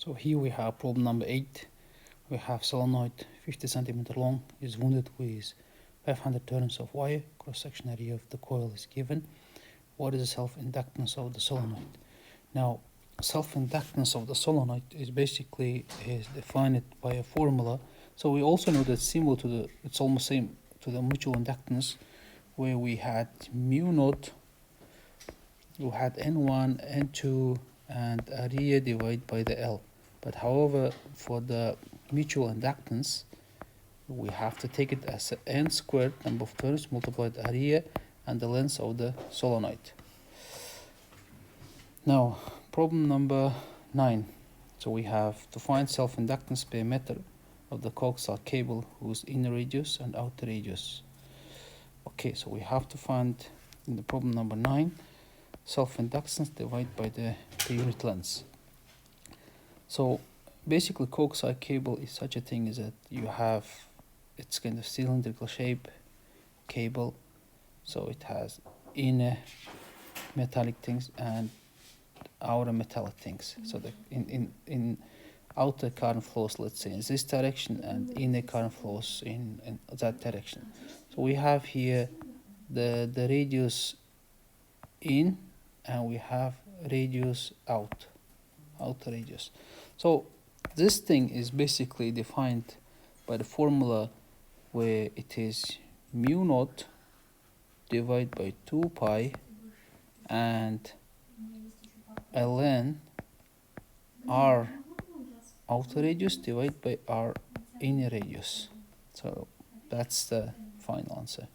So here we have problem number 8. We have solenoid 50 centimeter long is wounded with 500 turns of wire. Cross-section area of the coil is given. What is the self-inductance of the solenoid? Now, self-inductance of the solenoid is basically defined by a formula. So we also know that similar to the, it's almost same to the mutual inductance, where we had mu naught, we had N1, N2, and area divided by the L. But however, for the mutual inductance, we have to take it as n squared, number of turns, multiplied area and the length of the solenoid. Now, problem number 9. So we have to find self-inductance per meter of the coaxial cable whose inner radius and outer radius. Okay, so we have to find in the problem number 9 self-inductance divided by the per unit length. So basically coaxial cable is such a thing is that you have, it's kind of cylindrical shape cable, so it has inner metallic things and outer metallic things. So the in outer current flows, let's say, in this direction, and inner current flows in that direction. So we have here the radius in, and we have radius out, outer radius. So this thing is basically defined by the formula where it is mu naught divided by 2 pi and ln r outer radius divided by r inner radius. So that's the final answer.